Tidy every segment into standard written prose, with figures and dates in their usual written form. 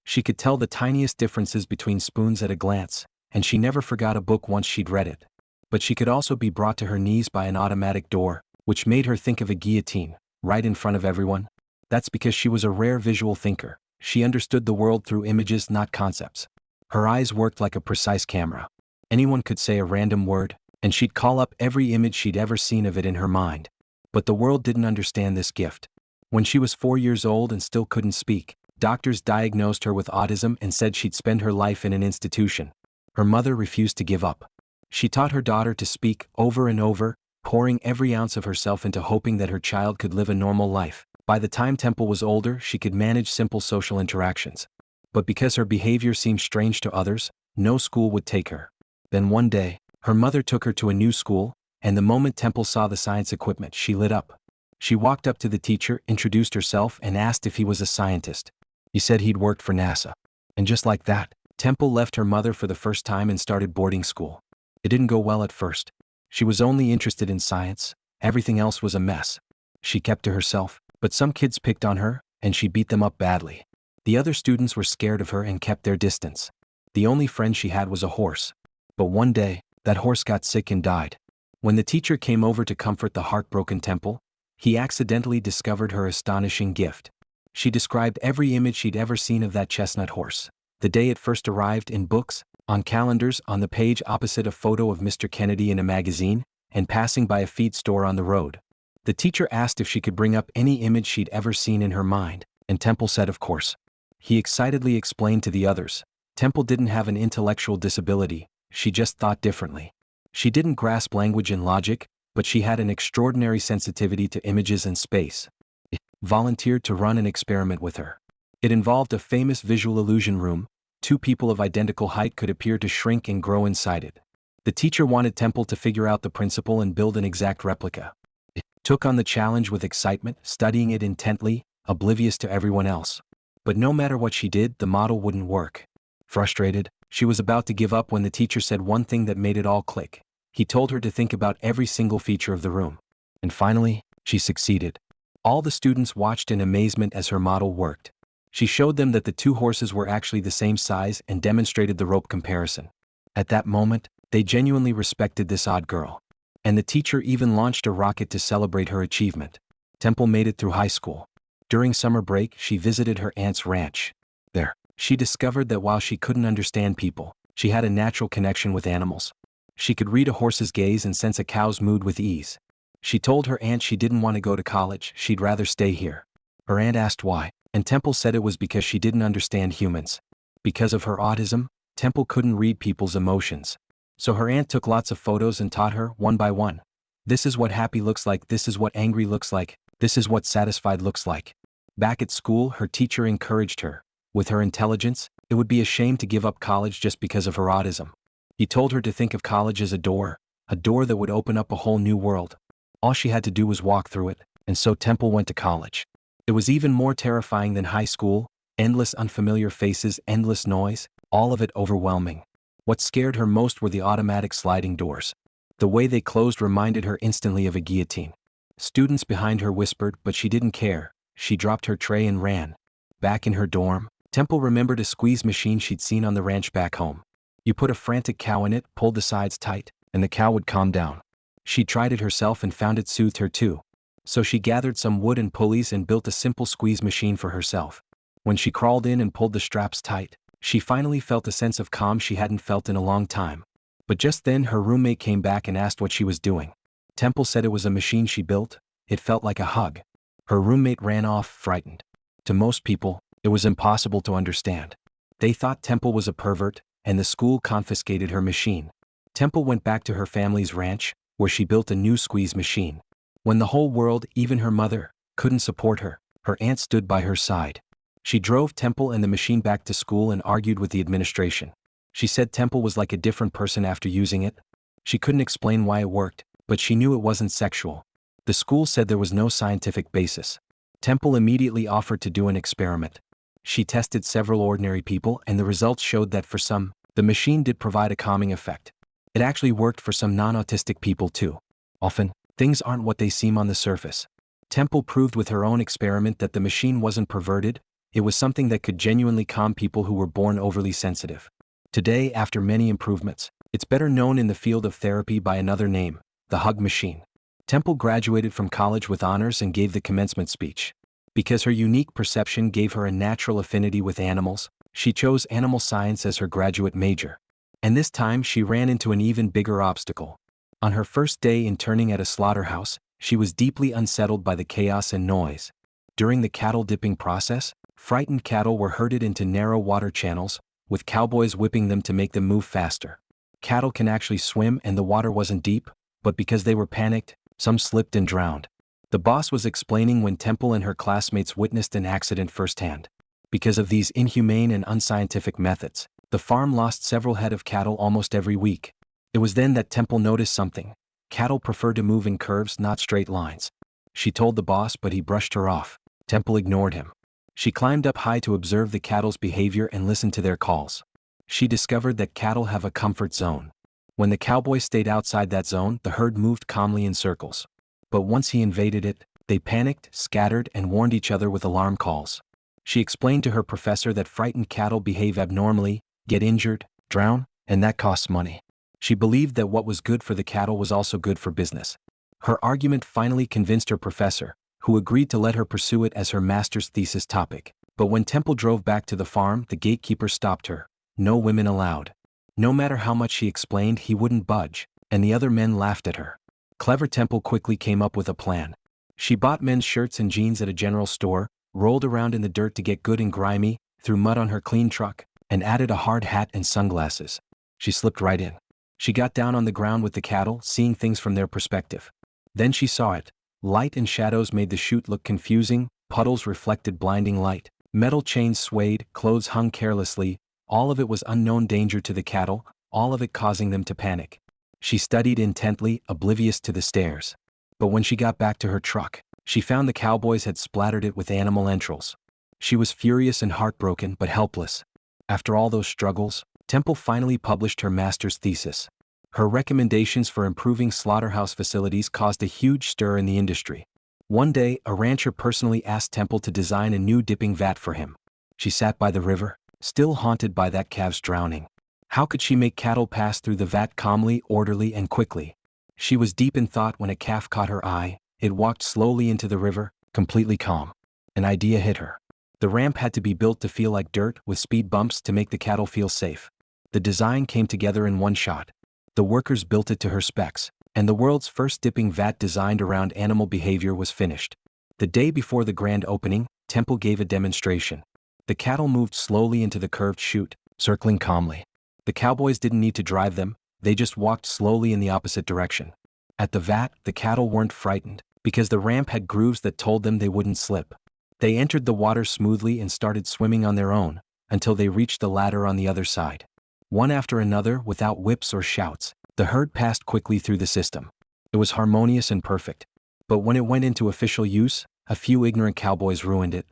She could tell the tiniest differences between spoons at a glance, and she never forgot a book once she'd read it. But she could also be brought to her knees by an automatic door, which made her think of a guillotine, right in front of everyone. That's because she was a rare visual thinker. She understood the world through images, not concepts. Her eyes worked like a precise camera. Anyone could say a random word, and she'd call up every image she'd ever seen of it in her mind. But the world didn't understand this gift. When she was 4 years old and still couldn't speak, doctors diagnosed her with autism and said she'd spend her life in an institution. Her mother refused to give up. She taught her daughter to speak over and over, pouring every ounce of herself into hoping that her child could live a normal life. By the time Temple was older, she could manage simple social interactions. But because her behavior seemed strange to others, no school would take her. Then one day, her mother took her to a new school, and the moment Temple saw the science equipment, she lit up. She walked up to the teacher, introduced herself, and asked if he was a scientist. He said he'd worked for NASA. And just like that, Temple left her mother for the first time and started boarding school. It didn't go well at first. She was only interested in science. Everything else was a mess. She kept to herself, but some kids picked on her, and she beat them up badly. The other students were scared of her and kept their distance. The only friend she had was a horse. But one day, that horse got sick and died. When the teacher came over to comfort the heartbroken Temple, he accidentally discovered her astonishing gift. She described every image she'd ever seen of that chestnut horse. The day it first arrived, in books, on calendars, on the page opposite a photo of Mr. Kennedy in a magazine, and passing by a feed store on the road. The teacher asked if she could bring up any image she'd ever seen in her mind, and Temple said of course. He excitedly explained to the others, Temple didn't have an intellectual disability, she just thought differently. She didn't grasp language and logic, but she had an extraordinary sensitivity to images and space. He volunteered to run an experiment with her. It involved a famous visual illusion room. 2 people of identical height could appear to shrink and grow inside it. The teacher wanted Temple to figure out the principle and build an exact replica. He took on the challenge with excitement, studying it intently, oblivious to everyone else. But no matter what she did, the model wouldn't work. Frustrated, she was about to give up when the teacher said one thing that made it all click. He told her to think about every single feature of the room. And finally, she succeeded. All the students watched in amazement as her model worked. She showed them that the 2 horses were actually the same size and demonstrated the rope comparison. At that moment, they genuinely respected this odd girl. And the teacher even launched a rocket to celebrate her achievement. Temple made it through high school. During summer break, she visited her aunt's ranch. There, she discovered that while she couldn't understand people, she had a natural connection with animals. She could read a horse's gaze and sense a cow's mood with ease. She told her aunt she didn't want to go to college, she'd rather stay here. Her aunt asked why, and Temple said it was because she didn't understand humans. Because of her autism, Temple couldn't read people's emotions. So her aunt took lots of photos and taught her, one by one. This is what happy looks like, this is what angry looks like, this is what satisfied looks like. Back at school, her teacher encouraged her. With her intelligence, it would be a shame to give up college just because of her autism. He told her to think of college as a door that would open up a whole new world. All she had to do was walk through it, and so Temple went to college. It was even more terrifying than high school, endless unfamiliar faces, endless noise, all of it overwhelming. What scared her most were the automatic sliding doors. The way they closed reminded her instantly of a guillotine. Students behind her whispered, but she didn't care. She dropped her tray and ran. Back in her dorm, Temple remembered a squeeze machine she'd seen on the ranch back home. You put a frantic cow in it, pulled the sides tight, and the cow would calm down. She tried it herself and found it soothed her too. So she gathered some wood and pulleys and built a simple squeeze machine for herself. When she crawled in and pulled the straps tight, she finally felt a sense of calm she hadn't felt in a long time. But just then her roommate came back and asked what she was doing. Temple said it was a machine she built. It felt like a hug. Her roommate ran off, frightened. To most people, it was impossible to understand. They thought Temple was a pervert, and the school confiscated her machine. Temple went back to her family's ranch, where she built a new squeeze machine. When the whole world, even her mother, couldn't support her, her aunt stood by her side. She drove Temple and the machine back to school and argued with the administration. She said Temple was like a different person after using it. She couldn't explain why it worked, but she knew it wasn't sexual. The school said there was no scientific basis. Temple immediately offered to do an experiment. She tested several ordinary people, and the results showed that for some, the machine did provide a calming effect. It actually worked for some non-autistic people too. Often, things aren't what they seem on the surface. Temple proved with her own experiment that the machine wasn't perverted, It was something that could genuinely calm people who were born overly sensitive. Today, after many improvements, it's better known in the field of therapy by another name, the hug machine. Temple graduated from college with honors and gave the commencement speech. Because her unique perception gave her a natural affinity with animals, she chose animal science as her graduate major. And this time she ran into an even bigger obstacle. On her first day interning at a slaughterhouse, she was deeply unsettled by the chaos and noise. During the cattle dipping process, frightened cattle were herded into narrow water channels, with cowboys whipping them to make them move faster. Cattle can actually swim and the water wasn't deep, but because they were panicked, some slipped and drowned. The boss was explaining when Temple and her classmates witnessed an accident firsthand. Because of these inhumane and unscientific methods, the farm lost several head of cattle almost every week. It was then that Temple noticed something. Cattle prefer to move in curves, not straight lines. She told the boss, but he brushed her off. Temple ignored him. She climbed up high to observe the cattle's behavior and listen to their calls. She discovered that cattle have a comfort zone. When the cowboy stayed outside that zone, the herd moved calmly in circles. But once he invaded it, they panicked, scattered, and warned each other with alarm calls. She explained to her professor that frightened cattle behave abnormally, get injured, drown, and that costs money. She believed that what was good for the cattle was also good for business. Her argument finally convinced her professor, who agreed to let her pursue it as her master's thesis topic. But when Temple drove back to the farm, the gatekeeper stopped her. No women allowed. No matter how much she explained, he wouldn't budge, and the other men laughed at her. Clever Temple quickly came up with a plan. She bought men's shirts and jeans at a general store, rolled around in the dirt to get good and grimy, threw mud on her clean truck, and added a hard hat and sunglasses. She slipped right in. She got down on the ground with the cattle, seeing things from their perspective. Then she saw it. Light and shadows made the chute look confusing, puddles reflected blinding light, metal chains swayed, clothes hung carelessly. All of it was unknown danger to the cattle, all of it causing them to panic. She studied intently, oblivious to the stares. But when she got back to her truck, she found the cowboys had splattered it with animal entrails. She was furious and heartbroken but helpless. After all those struggles, Temple finally published her master's thesis. Her recommendations for improving slaughterhouse facilities caused a huge stir in the industry. One day, a rancher personally asked Temple to design a new dipping vat for him. She sat by the river, still haunted by that calf's drowning. How could she make cattle pass through the vat calmly, orderly, and quickly? She was deep in thought when a calf caught her eye. It walked slowly into the river, completely calm. An idea hit her. The ramp had to be built to feel like dirt, with speed bumps to make the cattle feel safe. The design came together in one shot. The workers built it to her specs, and the world's first dipping vat designed around animal behavior was finished. The day before the grand opening, Temple gave a demonstration. The cattle moved slowly into the curved chute, circling calmly. The cowboys didn't need to drive them, they just walked slowly in the opposite direction. At the vat, the cattle weren't frightened, because the ramp had grooves that told them they wouldn't slip. They entered the water smoothly and started swimming on their own, until they reached the ladder on the other side. One after another, without whips or shouts, the herd passed quickly through the system. It was harmonious and perfect. But when it went into official use, a few ignorant cowboys ruined it.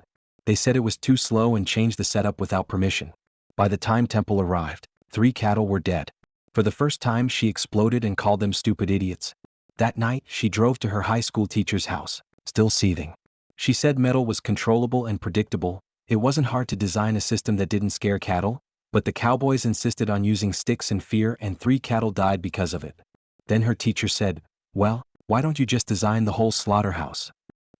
They said it was too slow and changed the setup without permission. By the time Temple arrived, 3 cattle were dead. For the first time, she exploded and called them stupid idiots. That night, she drove to her high school teacher's house, still seething. She said metal was controllable and predictable. It wasn't hard to design a system that didn't scare cattle, but the cowboys insisted on using sticks and fear, and 3 cattle died because of it. Then her teacher said, "Well, why don't you just design the whole slaughterhouse?"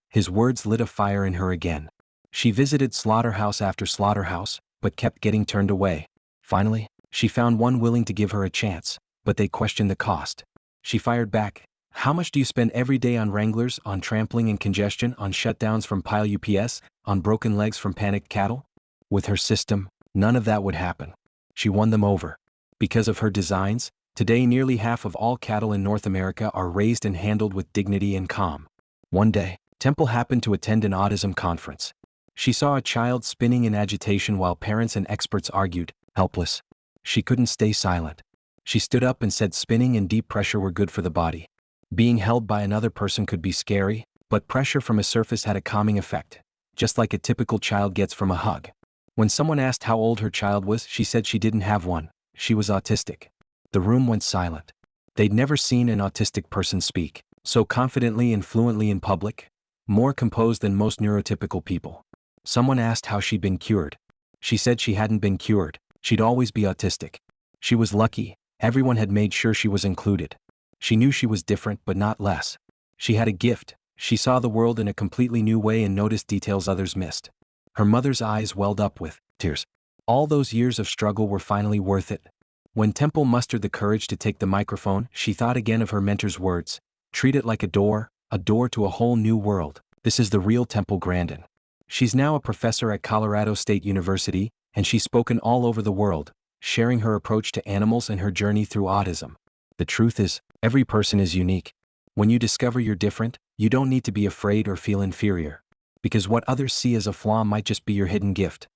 His words lit a fire in her again. She visited slaughterhouse after slaughterhouse, but kept getting turned away. Finally, she found one willing to give her a chance, but they questioned the cost. She fired back, "How much do you spend every day on wranglers, on trampling and congestion, on shutdowns from pile UPS, on broken legs from panicked cattle?" With her system, none of that would happen. She won them over. Because of her designs, today nearly half of all cattle in North America are raised and handled with dignity and calm. One day, Temple happened to attend an autism conference. She saw a child spinning in agitation while parents and experts argued, helpless. She couldn't stay silent. She stood up and said spinning and deep pressure were good for the body. Being held by another person could be scary, but pressure from a surface had a calming effect, just like a typical child gets from a hug. When someone asked how old her child was, she said she didn't have one. She was autistic. The room went silent. They'd never seen an autistic person speak so confidently and fluently in public, more composed than most neurotypical people. Someone asked how she'd been cured. She said she hadn't been cured, she'd always be autistic. She was lucky, everyone had made sure she was included. She knew she was different but not less. She had a gift, she saw the world in a completely new way and noticed details others missed. Her mother's eyes welled up with tears. All those years of struggle were finally worth it. When Temple mustered the courage to take the microphone, she thought again of her mentor's words. Treat it like a door to a whole new world. This is the real Temple Grandin. She's now a professor at Colorado State University, and she's spoken all over the world, sharing her approach to animals and her journey through autism. The truth is, every person is unique. When you discover you're different, you don't need to be afraid or feel inferior. Because what others see as a flaw might just be your hidden gift.